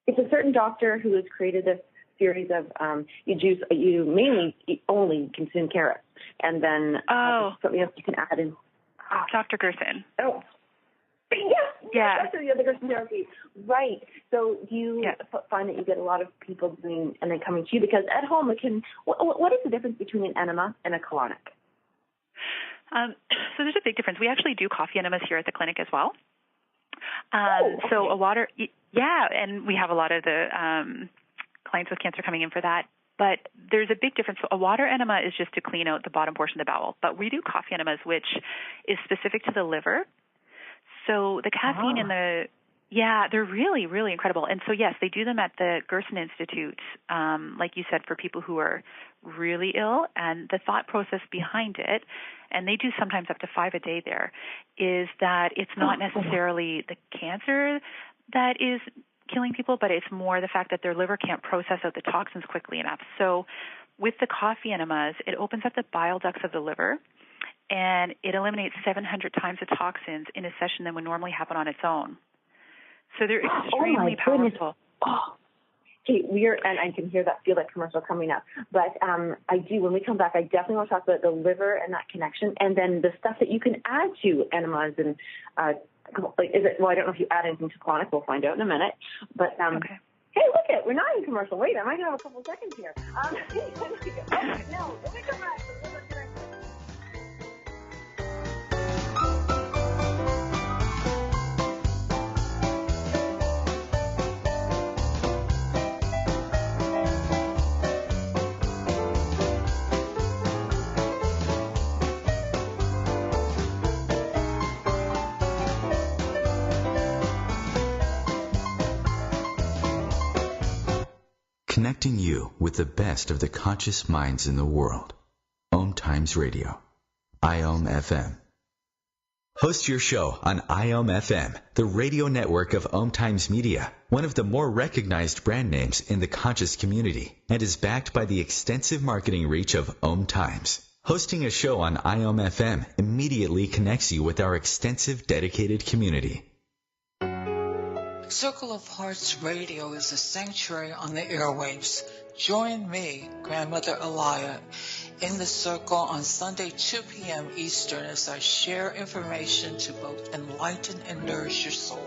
It's a certain doctor who has created this series of you mainly only consume carrots, and then something else you can add in. Dr. Gerson. Oh. Yes, that's the other person therapy. Right. So do you find that you get a lot of people doing and then coming to you? Because at home, what is the difference between an enema and a colonic? So there's a big difference. We actually do coffee enemas here at the clinic as well. So and we have a lot of the clients with cancer coming in for that. But there's a big difference. A water enema is just to clean out the bottom portion of the bowel. But we do coffee enemas, which is specific to the liver. So the caffeine and they're really, really incredible. And so, yes, they do them at the Gerson Institute, like you said, for people who are really ill. And the thought process behind it, and they do sometimes up to 5 a day there, is that it's not necessarily the cancer that is killing people, but it's more the fact that their liver can't process out the toxins quickly enough. So with the coffee enemas, it opens up the bile ducts of the liver, and it eliminates 700 times the toxins in a session that would normally happen on its own. So they're extremely powerful. Okay, and I can hear that, feel that commercial coming up. But I do, when we come back, I definitely want to talk about the liver and that connection, and then the stuff that you can add to enemas. And I don't know if you add anything to colonic. We'll find out in a minute. But hey, look it, we're not in commercial. Wait, I might have a couple seconds here. No, when we come back, the liver connection. Connecting you with the best of the conscious minds in the world. Om Times Radio. IOM FM. Host your show on IOM FM, the radio network of Om Times Media, one of the more recognized brand names in the conscious community, and is backed by the extensive marketing reach of Om Times. Hosting a show on IOM FM immediately connects you with our extensive dedicated community. Circle of Hearts Radio is a sanctuary on the airwaves. Join me, Grandmother Elia, in the circle on Sunday, 2 p.m. Eastern, as I share information to both enlighten and nourish your soul.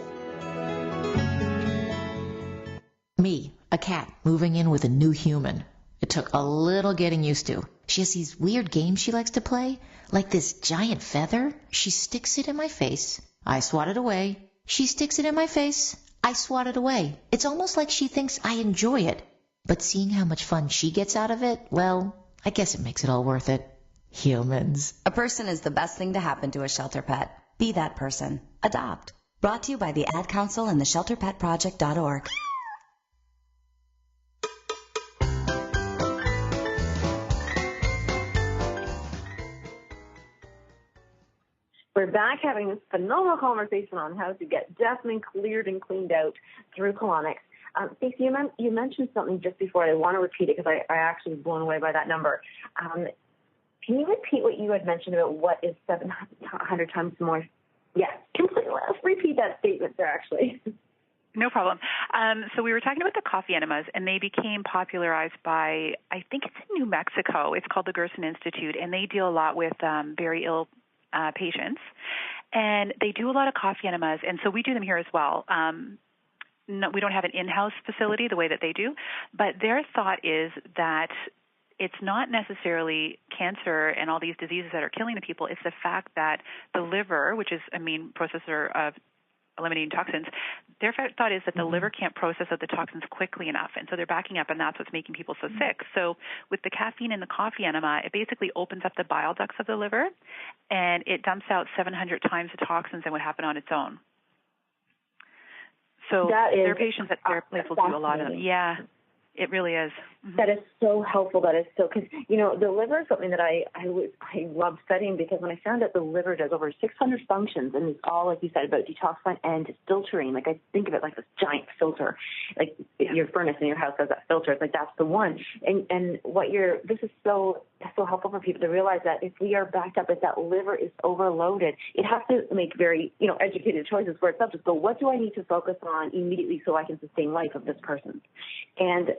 Me, a cat, moving in with a new human. It took a little getting used to. She has these weird games she likes to play, like this giant feather. She sticks it in my face. I swat it away. She sticks it in my face. I swat it away. It's almost like she thinks I enjoy it. But seeing how much fun she gets out of it, well, I guess it makes it all worth it. Humans. A person is the best thing to happen to a shelter pet. Be that person. Adopt. Brought to you by the Ad Council and the shelterpetproject.Our. We're back having this phenomenal conversation on how to get deafening cleared and cleaned out through colonics. Stacey, you mentioned something just before. I want to repeat it because I actually was blown away by that number. Can you repeat what you had mentioned about what is 700 times more? Yes, completely. Let's repeat that statement there, actually. No problem. So we were talking about the coffee enemas, and they became popularized by, I think it's in New Mexico. It's called the Gerson Institute, and they deal a lot with very ill patients. And they do a lot of coffee enemas, and so we do them here as well. No, we don't have an in-house facility the way that they do, but their thought is that it's not necessarily cancer and all these diseases that are killing the people. It's the fact that the liver, which is a main processor of eliminating toxins, their thought is that the liver can't process out the toxins quickly enough, and so they're backing up, and that's what's making people so sick. So with the caffeine in the coffee enema, it basically opens up the bile ducts of the liver, and it dumps out 700 times the toxins than would happen on its own. So their patients at their place will do a lot of them. Yeah, it really is. Mm-hmm. That is so helpful. That is so, because, the liver is something that I love studying, because when I found out the liver does over 600 functions, and it's all, like you said, about detoxifying and filtering. Like, I think of it like this giant filter, like your furnace in your house has that filter. It's like, that's the one. And this is so helpful for people to realize that if we are backed up, if that liver is overloaded, it has to make very, educated choices for itself. Just go, what do I need to focus on immediately so I can sustain life of this person? And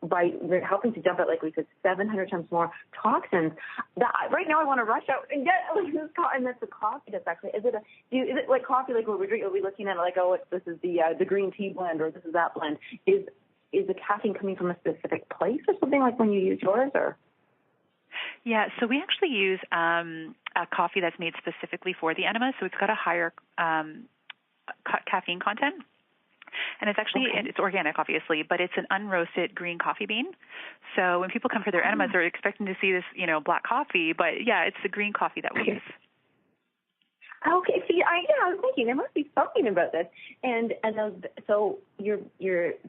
by helping to dump out, like we said, 700 times more toxins, right now I want to rush out and get this coffee. And that's the coffee that's actually, is it like coffee, like what we're drinking, we'll be looking at it like, this is the green tea blend, or this is that blend. Is the caffeine coming from a specific place or something, like when you use yours, or? Yeah, so we actually use a coffee that's made specifically for the enema, so it's got a higher caffeine content. And it's actually, it's organic, obviously, but it's an unroasted green coffee bean. So when people come for their enemas, they're expecting to see this, black coffee, but yeah, it's the green coffee that we use. Okay, see, I was thinking there must be something about this, and so you're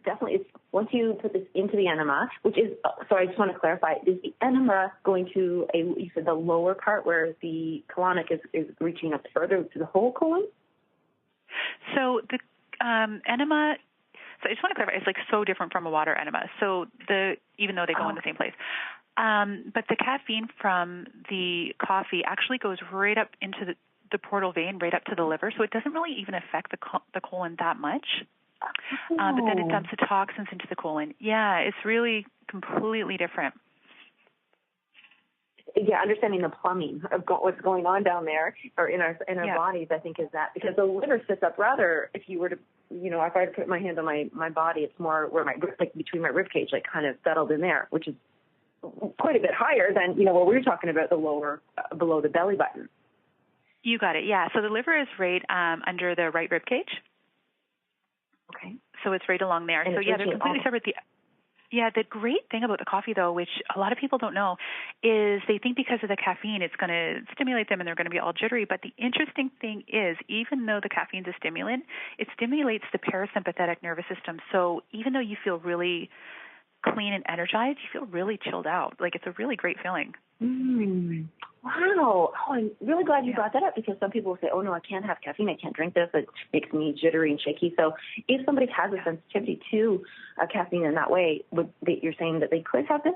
definitely, it's once you put this into the enema, which is, sorry, I just want to clarify, is the enema going to you said the lower part where the colonic is reaching up further to the whole colon? So the enema, so I just want to clarify, it's like so different from a water enema. So even though they go in the same place. But the caffeine from the coffee actually goes right up into the portal vein, right up to the liver. So it doesn't really even affect the colon that much. But then it dumps the toxins into the colon. Yeah, it's really completely different. Yeah, understanding the plumbing of what's going on down there, or in our bodies, I think, is that, because the liver sits up rather, if you were to, if I were to put my hand on my body, it's more where between my rib cage, like kind of settled in there, which is quite a bit higher than, what we were talking about, the lower, below the belly button. You got it, yeah. So the liver is right under the right rib cage. Okay. So it's right along there. And so yeah, they're completely separate. The great thing about the coffee, though, which a lot of people don't know, is they think because of the caffeine it's going to stimulate them and they're going to be all jittery. But the interesting thing is, even though the caffeine's a stimulant, it stimulates the parasympathetic nervous system. So even though you feel really clean and energized, you feel really chilled out. Like, it's a really great feeling. Wow. Oh, I'm really glad you brought that up, because some people will say, oh, no, I can't have caffeine. I can't drink this. It makes me jittery and shaky. So if somebody has a sensitivity to caffeine in that way, you're saying that they could have this?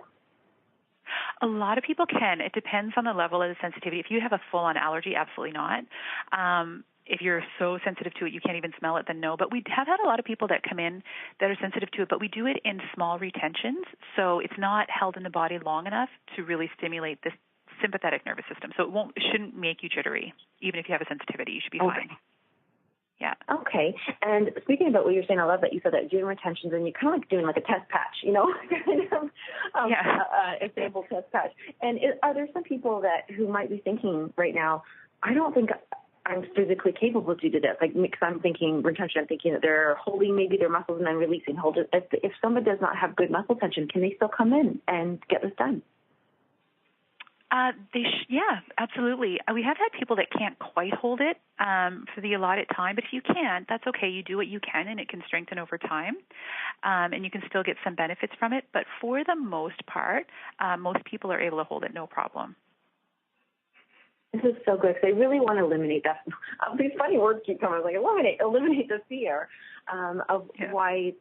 A lot of people can. It depends on the level of the sensitivity. If you have a full-on allergy, absolutely not. If you're so sensitive to it you can't even smell it, then no. But we have had a lot of people that come in that are sensitive to it, but we do it in small retentions, so it's not held in the body long enough to really stimulate this sympathetic nervous system. So it shouldn't make you jittery. Even if you have a sensitivity, you should be fine. Yeah. Okay. And speaking about what you're saying, I love that you said that doing retentions, and you're kind of like doing like a test patch, a sample test patch. And are there some people who might be thinking right now, I don't think I'm physically capable to do this? Like, because I'm thinking retention, I'm thinking that they're holding maybe their muscles and then releasing. If somebody does not have good muscle tension, can they still come in and get this done? Yeah, absolutely. We have had people that can't quite hold it for the allotted time, but if you can't, that's okay. You do what you can, and it can strengthen over time, and you can still get some benefits from it. But for the most part, most people are able to hold it no problem. This is so good because I really want to eliminate that. These funny words keep coming. I was like, eliminate the fear of why.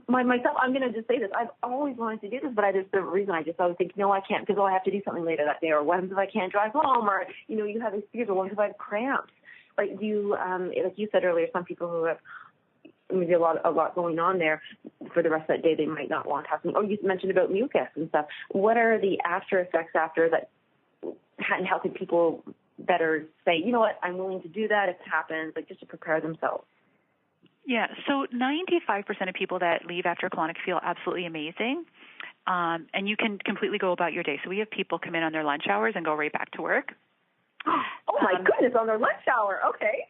Myself, I'm going to just say this. I've always wanted to do this, but there's the reason I always think, no, I can't because I have to do something later that day, or what if I can't drive home, or you have these fears, or what if I have cramps? Like, do you, like you said earlier, some people who have maybe a lot going on there for the rest of that day, they might not want to have something. Or you mentioned about mucus and stuff. What are the after effects after that? And how can people better say, you know what, I'm willing to do that if it happens, like just to prepare themselves? Yeah, so 95% of people that leave after a colonic feel absolutely amazing, and you can completely go about your day. So we have people come in on their lunch hours and go right back to work. Oh, my goodness, on their lunch hour. Okay.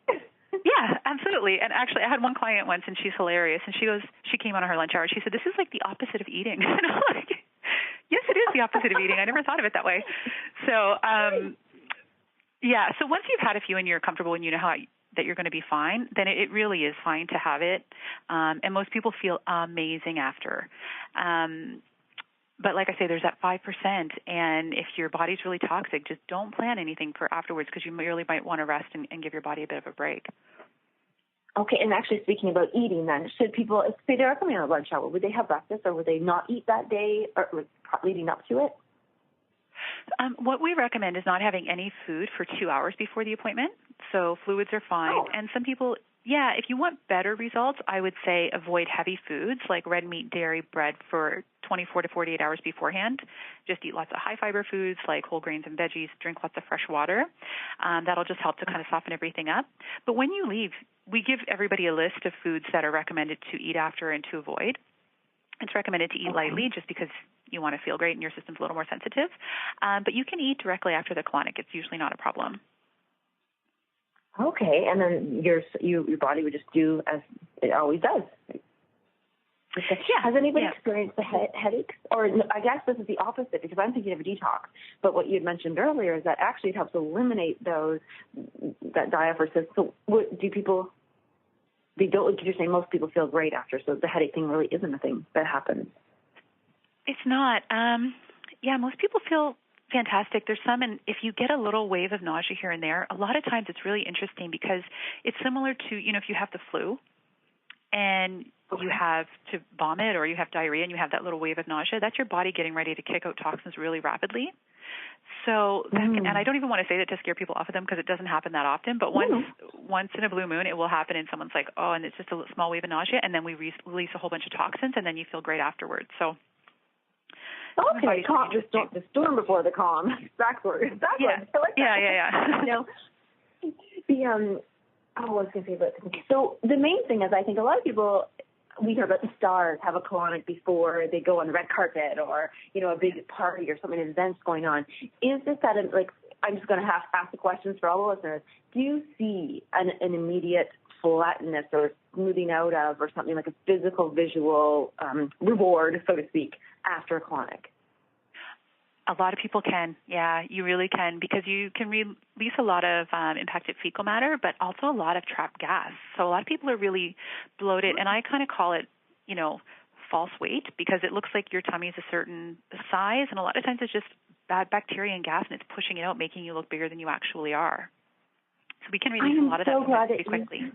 Yeah, absolutely. And actually, I had one client once, and she's hilarious, and she came on her lunch hour, and she said, this is like the opposite of eating. And I'm like, yes, it is the opposite of eating. I never thought of it that way. So, yeah, so once you've had a few and you're comfortable and you know that you're going to be fine, then it really is fine to have it. And most people feel amazing after. But like I say, there's that 5%. And if your body's really toxic, just don't plan anything for afterwards because you really might want to rest and give your body a bit of a break. Okay, and actually speaking about eating then, should people, say they are coming on a lunch hour, would they have breakfast or would they not eat that day or leading up to it? What we recommend is not having any food for 2 hours before the appointment. So fluids are fine. Oh. And some people, if you want better results, I would say avoid heavy foods like red meat, dairy, bread for 24 to 48 hours beforehand. Just eat lots of high-fiber foods like whole grains and veggies, drink lots of fresh water. That'll just help to kind of soften everything up. But when you leave, we give everybody a list of foods that are recommended to eat after and to avoid. It's recommended to eat lightly just because you want to feel great and your system's a little more sensitive. But you can eat directly after the colonic. It's usually not a problem. Okay, and then your body would just do as it always does. Yeah. Has anybody experienced the headaches? Or I guess this is the opposite because I'm thinking of a detox. But what you had mentioned earlier is that actually it helps eliminate that diaphoresis. So do people... They don't, you're saying most people feel great after, so the headache thing really isn't a thing that happens. It's not. Most people feel fantastic. There's some, and if you get a little wave of nausea here and there, a lot of times it's really interesting because it's similar to, if you have the flu and you have to vomit or you have diarrhea and you have that little wave of nausea, that's your body getting ready to kick out toxins really rapidly. So that can, and I don't even want to say that to scare people off of them because it doesn't happen that often, but once in a blue moon it will happen and someone's like, oh, and it's just a small wave of nausea, and then we release a whole bunch of toxins and then you feel great afterwards. So okay, the storm before the calm. Backwards. Yeah. I like that. I was going to say about this. So the main thing is I think a lot of people, we hear about the stars have a colonic before they go on the red carpet or, a big party or something, events going on. Is this I'm just going to have to ask the questions for all the listeners. Do you see an immediate flatness or smoothing out of or something like a physical, visual reward, so to speak, after a colonic? A lot of people can. Yeah, you really can because you can release a lot of impacted fecal matter, but also a lot of trapped gas. So a lot of people are really bloated, and I kind of call it, false weight because it looks like your tummy is a certain size, and a lot of times it's just bad bacteria and gas, and it's pushing it out, making you look bigger than you actually are. So we can release a lot of that pretty quickly.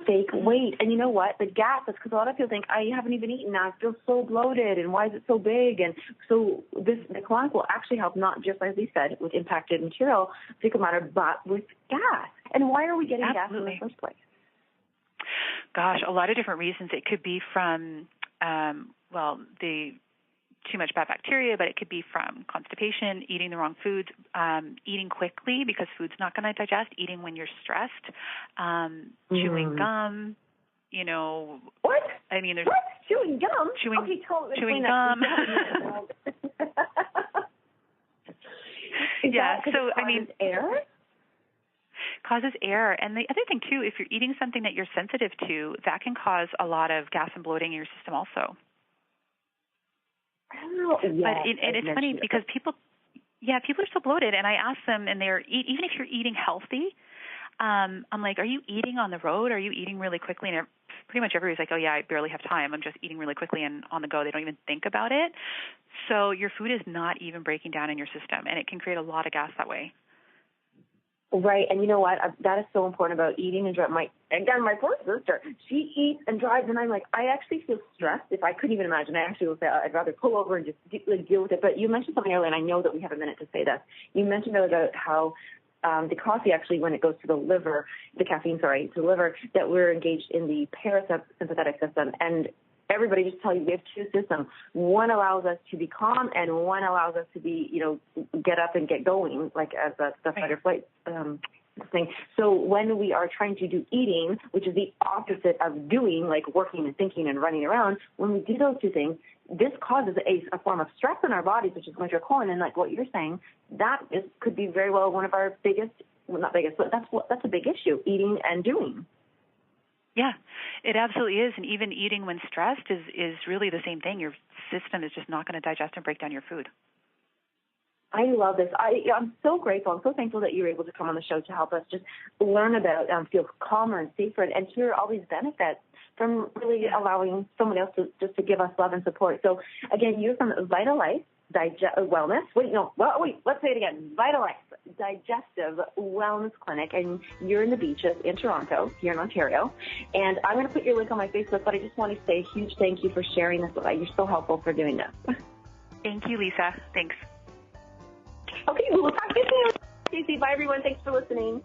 Fake weight. And you know what? The gas is because a lot of people think, I haven't even eaten now. I feel so bloated, and why is it so big? And so the colonic will actually help not just, as we said, with impacted material, fecal matter, but with gas. And why are we getting gas in the first place? Gosh, a lot of different reasons. It could be from, the too much bad bacteria, but it could be from constipation, eating the wrong foods, eating quickly because food's not going to digest, eating when you're stressed, chewing gum, What? I mean, there's... What? Chewing gum? Chewing gum. Air? Causes air. And the other thing, too, if you're eating something that you're sensitive to, that can cause a lot of gas and bloating in your system also. It's funny because people are so bloated, and I ask them, and even if you're eating healthy, I'm like, are you eating on the road? Are you eating really quickly? And pretty much everybody's like, oh yeah, I barely have time. I'm just eating really quickly and on the go. They don't even think about it. So your food is not even breaking down in your system, and it can create a lot of gas that way. Right, and you know what? That is so important about eating and driving. My poor sister, she eats and drives, and I'm like, I actually feel stressed. If I couldn't even imagine, I actually would say I'd rather pull over and just deal with it. But you mentioned something earlier, and I know that we have a minute to say this. You mentioned about how the coffee actually, when it goes to the liver, the caffeine, to the liver, that we're engaged in the parasympathetic system. And everybody just tell you we have two systems. One allows us to be calm, and one allows us to be, get up and get going, like as the fight or flight thing. So when we are trying to do eating, which is the opposite of doing, like working and thinking and running around, when we do those two things, this causes a form of stress in our bodies, which is going to our colon. And like what you're saying, could be very well one of our biggest, well, not biggest, but that's a big issue, eating and doing. Yeah, it absolutely is. And even eating when stressed is really the same thing. Your system is just not going to digest and break down your food. I love this. I'm so grateful. I'm so thankful that you were able to come on the show to help us just learn about, feel calmer and safer, and hear all these benefits from really allowing someone else to give us love and support. So, again, you're from Vitalife Wellness. Let's say it again. Vitalife Digestive Wellness Clinic, and you're in the beaches in Toronto, here in Ontario. And I'm going to put your link on my Facebook, but I just want to say a huge thank you for sharing this with us. You're so helpful for doing this. Thank you, Lisa. Thanks. Okay, we'll talk to you soon. Stacey, bye, everyone. Thanks for listening.